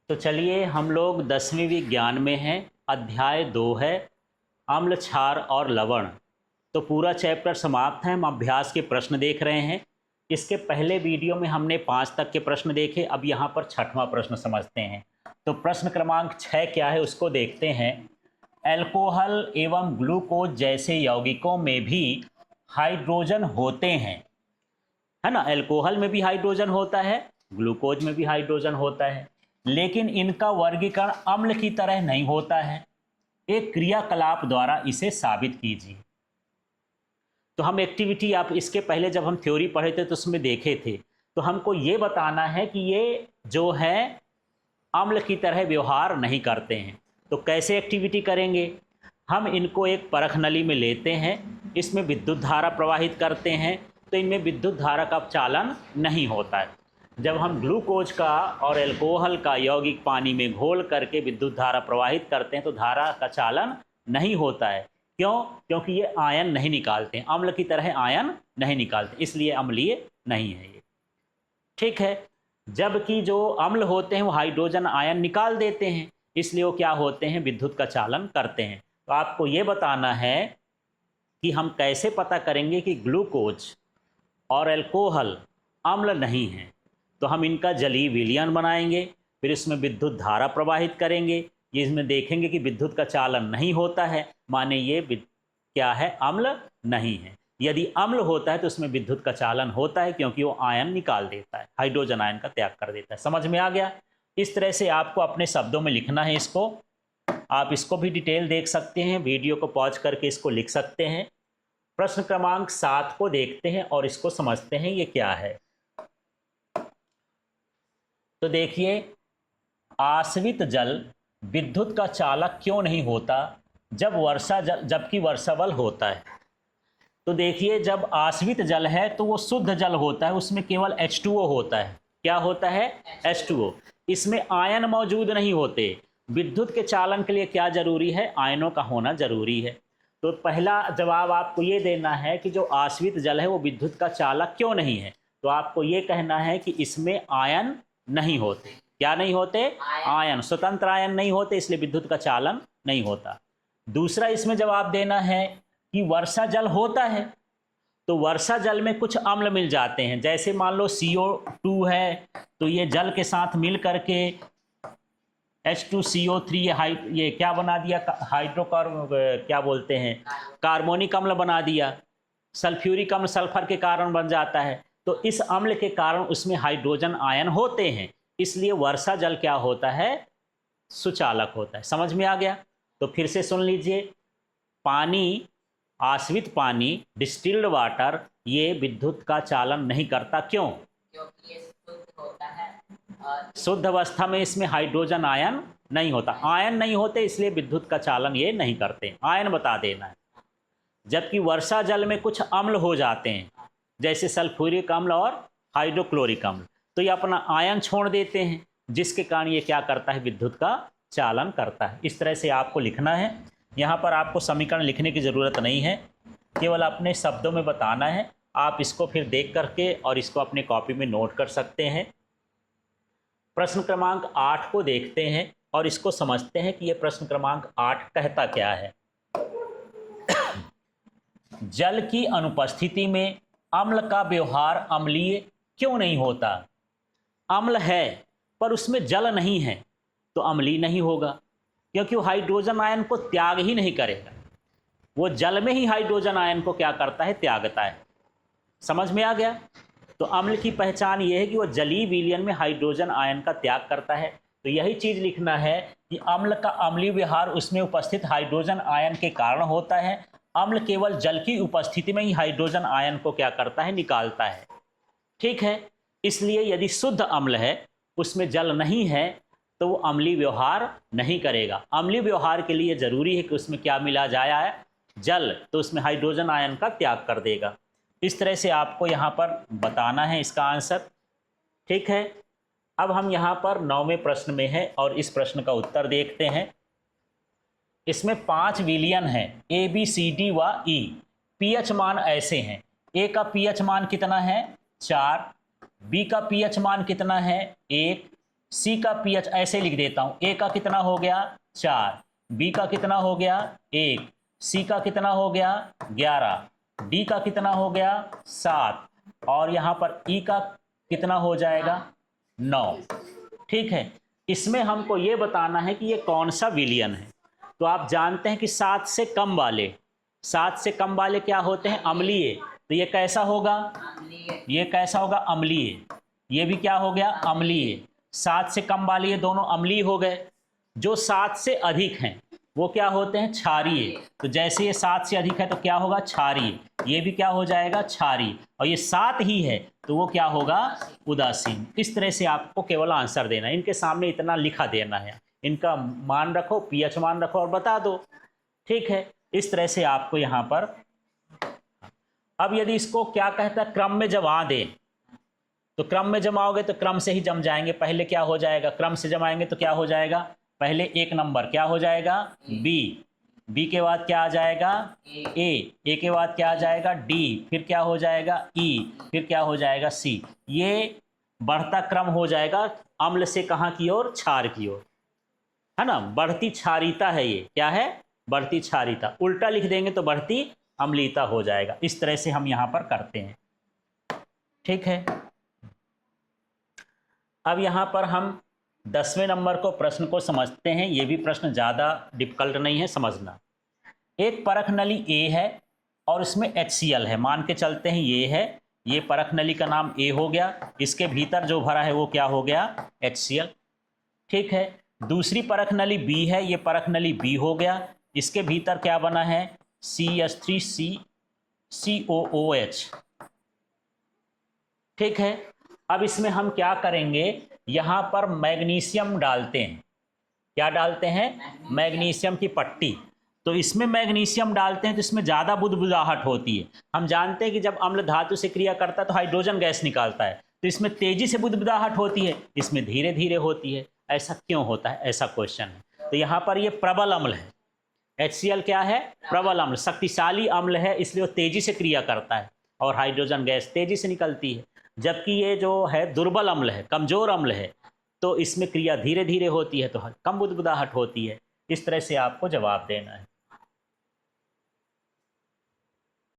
तो चलिए हम लोग 10वीं विज्ञान में हैं। अध्याय 2 है अम्ल, क्षार और लवण। तो पूरा चैप्टर समाप्त है। हम अभ्यास के प्रश्न देख रहे हैं। इसके पहले वीडियो में हमने 5 तक के प्रश्न देखे। अब यहाँ पर 6वां प्रश्न समझते हैं। तो प्रश्न क्रमांक 6 क्या है उसको देखते हैं। एल्कोहल एवं ग्लूकोज जैसे यौगिकों में भी हाइड्रोजन होते हैं, है ना। एल्कोहल में भी हाइड्रोजन होता है, ग्लूकोज में भी हाइड्रोजन होता है, लेकिन इनका वर्गीकरण अम्ल की तरह नहीं होता है। एक क्रियाकलाप द्वारा इसे साबित कीजिए। तो हम एक्टिविटी, आप इसके पहले जब हम थ्योरी पढ़े थे तो उसमें देखे थे। तो हमको ये बताना है कि ये जो है अम्ल की तरह व्यवहार नहीं करते हैं। तो कैसे एक्टिविटी करेंगे। हम इनको एक परख नली में लेते हैं, इसमें विद्युत धारा प्रवाहित करते हैं, तो इनमें विद्युत धारा का चालन नहीं होता है। जब हम ग्लूकोज का और एल्कोहल का यौगिक पानी में घोल करके विद्युत धारा प्रवाहित करते हैं तो धारा का चालन नहीं होता है। क्यों? क्योंकि ये आयन नहीं निकालते हैं, अम्ल की तरह आयन नहीं निकालते, इसलिए अम्लीय नहीं है ये। ठीक है। जबकि जो अम्ल होते हैं वो हाइड्रोजन आयन निकाल देते हैं, इसलिए वो क्या होते हैं, विद्युत का चालन करते हैं। तो आपको ये बताना है कि हम कैसे पता करेंगे कि ग्लूकोज और एल्कोहल अम्ल नहीं है। तो हम इनका जलीय विलयन बनाएंगे, फिर इसमें विद्युत धारा प्रवाहित करेंगे। ये इसमें देखेंगे कि विद्युत का चालन नहीं होता है, माने ये क्या है, अम्ल नहीं है। यदि अम्ल होता है तो उसमें विद्युत का चालन होता है, क्योंकि वो आयन निकाल देता है, हाइड्रोजन आयन का त्याग कर देता है। समझ में आ गया। इस तरह से आपको अपने शब्दों में लिखना है इसको। आप इसको भी डिटेल देख सकते हैं, वीडियो को पॉज करके इसको लिख सकते हैं। प्रश्न क्रमांक 7 को देखते हैं और इसको समझते हैं ये क्या है। तो देखिए, आश्रित जल विद्युत का चालक क्यों नहीं होता जबकि वर्षा बल होता है। तो देखिए, जब आश्रित जल है तो वो शुद्ध जल होता है, उसमें केवल H2O होता है। क्या होता है? H2O। इसमें आयन मौजूद नहीं होते। विद्युत के चालन के लिए क्या जरूरी है? आयनों का होना जरूरी है। तो पहला जवाब आपको ये देना है कि जो आश्रित जल है वो विद्युत का चालक क्यों नहीं है। तो आपको ये कहना है कि इसमें आयन नहीं होते। क्या नहीं होते? आयन, स्वतंत्र आयन नहीं होते, इसलिए विद्युत का चालन नहीं होता। दूसरा इसमें जवाब देना है कि वर्षा जल होता है, तो वर्षा जल में कुछ अम्ल मिल जाते हैं। जैसे मान लो CO2 है, तो ये जल के साथ मिल करके H2CO3 ये क्या बना दिया, क्या बोलते हैं, कार्बोनिक अम्ल बना दिया। सल्फ्यूरिक अम्ल सल्फर के कारण बन जाता है। तो इस अम्ल के कारण उसमें हाइड्रोजन आयन होते हैं, इसलिए वर्षा जल क्या होता है, सुचालक होता है। समझ में आ गया। तो फिर से सुन लीजिए, पानी, आश्रित पानी, डिस्टिल्ड वाटर, ये विद्युत का चालन नहीं करता। क्यों? क्योंकि ये शुद्ध होता है। शुद्ध अवस्था में इसमें हाइड्रोजन आयन नहीं होता, आयन नहीं होते, इसलिए विद्युत का चालन ये नहीं करते। आयन बता देना है। जबकि वर्षा जल में कुछ अम्ल हो जाते हैं, जैसे सल्फ्यूरिक अम्ल और हाइड्रोक्लोरिक अम्ल, तो ये अपना आयन छोड़ देते हैं, जिसके कारण ये क्या करता है, विद्युत का चालन करता है। इस तरह से आपको लिखना है। यहाँ पर आपको समीकरण लिखने की ज़रूरत नहीं है, केवल अपने शब्दों में बताना है। आप इसको फिर देख करके और इसको अपने कॉपी में नोट कर सकते हैं। प्रश्न क्रमांक 8 को देखते हैं और इसको समझते हैं कि ये प्रश्न क्रमांक 8 कहता क्या है। जल की अनुपस्थिति में अम्ल का व्यवहार अम्लीय क्यों नहीं होता। अम्ल है पर उसमें जल नहीं है, तो अम्लीय नहीं होगा, क्योंकि वो हाइड्रोजन आयन को त्याग ही नहीं करेगा। वो जल में ही हाइड्रोजन आयन को क्या करता है, त्यागता है। समझ में आ गया। तो अम्ल की पहचान ये है कि वो जलीय विलयन में हाइड्रोजन आयन का त्याग करता है। तो यही चीज़ लिखना है कि अम्ल का अम्लीय व्यवहार उसमें उपस्थित हाइड्रोजन आयन के कारण होता है। अम्ल केवल जल की उपस्थिति में ही हाइड्रोजन आयन को क्या करता है, निकालता है। ठीक है। इसलिए यदि शुद्ध अम्ल है, उसमें जल नहीं है, तो वो अम्लीय व्यवहार नहीं करेगा। अम्लीय व्यवहार के लिए जरूरी है कि उसमें क्या मिला जाए, जल, तो उसमें हाइड्रोजन आयन का त्याग कर देगा। इस तरह से आपको यहाँ पर बताना है इसका आंसर। ठीक है। अब हम यहाँ पर 9वें प्रश्न में हैं और इस प्रश्न का उत्तर देखते हैं। इसमें 5 विलयन है, ABCD व E। पीएच मान ऐसे हैं। ए का पीएच मान कितना है, 4, बी का पीएच मान कितना है, 1, सी का पीएच ऐसे लिख देता हूँ, ए का कितना हो गया 4, बी का कितना हो गया 1, सी का कितना हो गया 11, डी का कितना हो गया 7 और यहाँ पर ई का कितना हो जाएगा 9। ठीक है, इसमें हमको ये बताना है कि ये कौन सा विलियन है। तो आप जानते हैं कि 7 से कम वाले क्या होते हैं अम्लीय। तो ये कैसा होगा, ये कैसा होगा अम्लीय, ये भी क्या हो गया अम्लीय। 7 से कम वाले ये दोनों अम्लीय हो गए। जो 7 से अधिक हैं वो क्या होते हैं क्षारीय। तो जैसे ये 7 से अधिक है तो क्या होगा क्षारीय, ये भी क्या हो जाएगा क्षारीय, और ये 7 ही है तो वो क्या होगा उदासीन। इस तरह से आपको केवल आंसर देना है, इनके सामने इतना लिखा देना है, इनका मान रखो, पीएच मान रखो और बता दो। ठीक है, इस तरह से आपको यहाँ पर। अब यदि इसको क्या कहता है क्रम में जमा दें, तो क्रम में जमाओगे तो क्रम से ही जम जाएंगे। पहले क्या हो जाएगा, क्रम से जमाएंगे तो क्या हो जाएगा, पहले 1 नंबर क्या हो जाएगा बी, बी के बाद क्या आ जाएगा ए के बाद क्या आ जाएगा डी, फिर क्या हो जाएगा ई, फिर क्या हो जाएगा सी। ये बढ़ता क्रम हो जाएगा अम्ल से कहाँ की ओर, क्षार की ओर, है ना। बढ़ती क्षारीयता है, ये क्या है बढ़ती क्षारीयता। उल्टा लिख देंगे तो बढ़ती अम्लीयता हो जाएगा। इस तरह से हम यहाँ पर करते हैं। ठीक है, अब यहाँ पर हम 10वें नंबर को प्रश्न को समझते हैं। ये भी प्रश्न ज़्यादा डिफिकल्ट नहीं है समझना। एक परख नली ए है और इसमें HCl है, मान के चलते हैं ये है, ये परख नली का नाम ए हो गया, इसके भीतर जो भरा है वो क्या हो गया HCl। ठीक है, दूसरी परख नली बी है, ये परख नली बी हो गया, इसके भीतर क्या बना है CH3COOH। ठीक है, अब इसमें हम क्या करेंगे, यहाँ पर मैग्नीशियम डालते हैं। क्या डालते हैं, मैग्नीशियम की पट्टी। तो इसमें मैग्नीशियम डालते हैं तो इसमें ज़्यादा बुदबुदाहट होती है। हम जानते हैं कि जब अम्ल धातु से क्रिया करता है तो हाइड्रोजन गैस निकालता है, तो इसमें तेजी से बुदबुदाहट होती है, इसमें धीरे धीरे होती है। ऐसा क्यों होता है, ऐसा क्वेश्चन है। तो यहाँ पर ये प्रबल अम्ल है, HCl क्या है प्रबल अम्ल, शक्तिशाली अम्ल है, इसलिए वो तेजी से क्रिया करता है और हाइड्रोजन गैस तेजी से निकलती है। जबकि ये जो है दुर्बल अम्ल है, कमजोर अम्ल है, तो इसमें क्रिया धीरे धीरे होती है तो कम बुदबुदाहट होती है। इस तरह से आपको जवाब देना है।